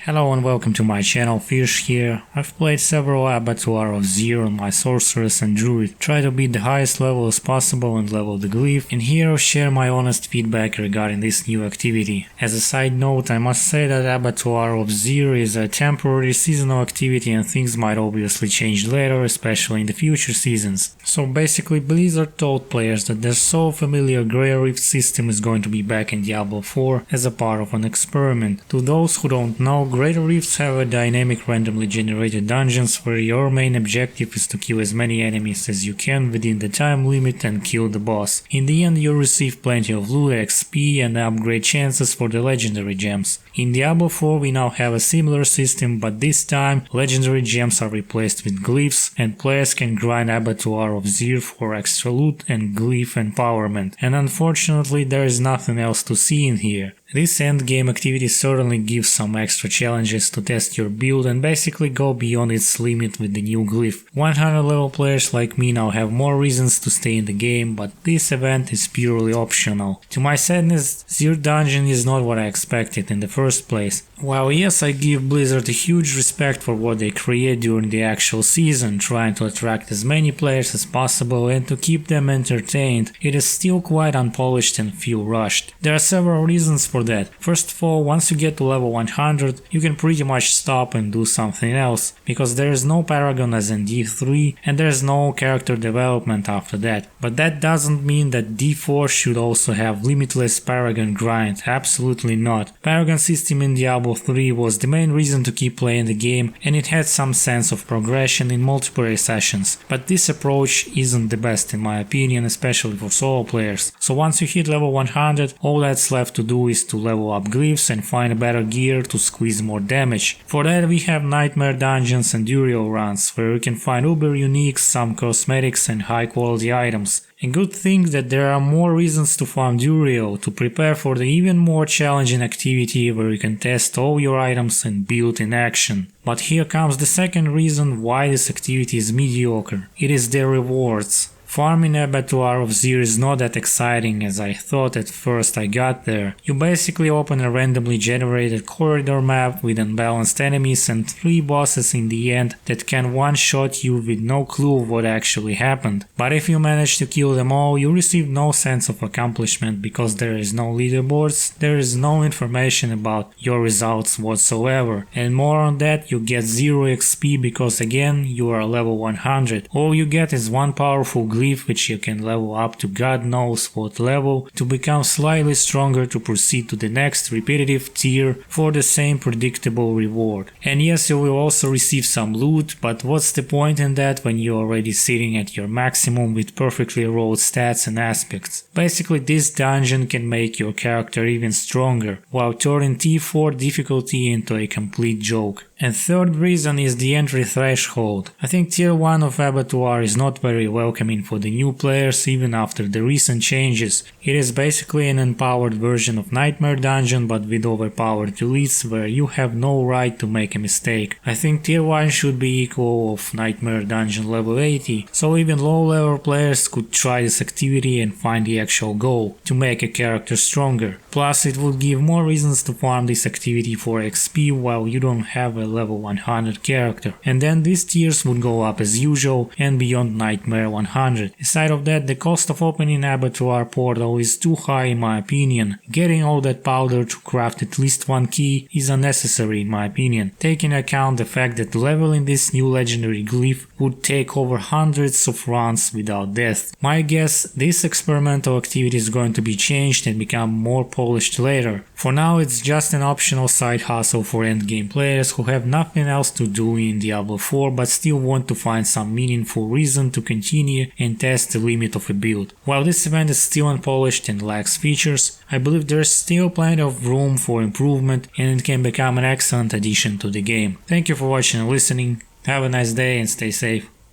Hello and welcome to my channel, Firzj here. I've played several Abattoir of Zir on my sorceress and druid, try to beat the highest level as possible and level the glyph, and here I'll share my honest feedback regarding this new activity. As a side note, I must say that Abattoir of Zir is a temporary seasonal activity and things might obviously change later, especially in the future seasons. So basically Blizzard told players that their so familiar Grey Rift system is going to be back in Diablo 4 as a part of an experiment. To those who don't know, Great Rifts have a dynamic randomly generated dungeons where your main objective is to kill as many enemies as you can within the time limit and kill the boss. In the end you'll receive plenty of loot, XP and upgrade chances for the legendary gems. In Diablo 4 we now have a similar system, but this time legendary gems are replaced with glyphs and players can grind Abattoir of Zir for extra loot and glyph empowerment. And unfortunately there is nothing else to see in here. This endgame activity certainly gives some extra challenges to test your build and basically go beyond its limit with the new glyph. 100 level players like me now have more reasons to stay in the game, but this event is purely optional. To my sadness, Zir dungeon is not what I expected in the first place. While yes, I give Blizzard a huge respect for what they create during the actual season, trying to attract as many players as possible and to keep them entertained, it is still quite unpolished and feel rushed. There are several reasons for that. First of all, once you get to level 100, you can pretty much stop and do something else, because there is no Paragon as in D3 and there is no character development after that. But that doesn't mean that D4 should also have limitless Paragon grind, absolutely not. Paragon system in Diablo 3 was the main reason to keep playing the game and it had some sense of progression in multiplayer sessions, but this approach isn't the best in my opinion, especially for solo players. So once you hit level 100, all that's left to do is to level up glyphs and find better gear to squeeze more damage. For that we have nightmare dungeons and Duriel runs, where you can find uber uniques, some cosmetics and high quality items. A good thing that there are more reasons to farm Duriel to prepare for the even more challenging activity where you can test all your items and build in action. But here comes the second reason why this activity is mediocre. It is their rewards. Farming Abattoir of Zir is not that exciting as I thought at first I got there. You basically open a randomly generated corridor map with unbalanced enemies and 3 bosses in the end that can one-shot you with no clue what actually happened. But if you manage to kill them all, you receive no sense of accomplishment because there is no leaderboards, there is no information about your results whatsoever. And more on that, you get 0 XP because again you are level 100. All you get is one powerful glyph which you can level up to god knows what level to become slightly stronger to proceed to the next repetitive tier for the same predictable reward. And yes, you will also receive some loot, but what's the point in that when you're already sitting at your maximum with perfectly rolled stats and aspects? Basically this dungeon can make your character even stronger, while turning T4 difficulty into a complete joke. And third reason is the entry threshold. I think tier 1 of Abattoir is not very welcoming for the new players even after the recent changes. It is basically an empowered version of Nightmare Dungeon but with overpowered elites where you have no right to make a mistake. I think tier 1 should be equal of Nightmare Dungeon level 80, so even low level players could try this activity and find the actual goal, to make a character stronger. Plus it would give more reasons to farm this activity for XP while you don't have a level 100 character, and then these tiers would go up as usual and beyond Nightmare 100. Aside of that, the cost of opening Abattoir portal is too high in my opinion. Getting all that powder to craft at least one key is unnecessary in my opinion, taking account the fact that leveling this new legendary glyph would take over hundreds of runs without death. My guess, this experimental activity is going to be changed and become more polished later. For now it's just an optional side hustle for endgame players who have nothing else to do in Diablo 4 but still want to find some meaningful reason to continue and test the limit of a build. While this event is still unpolished and lacks features, I believe there is still plenty of room for improvement and it can become an excellent addition to the game. Thank you for watching and listening, have a nice day and stay safe.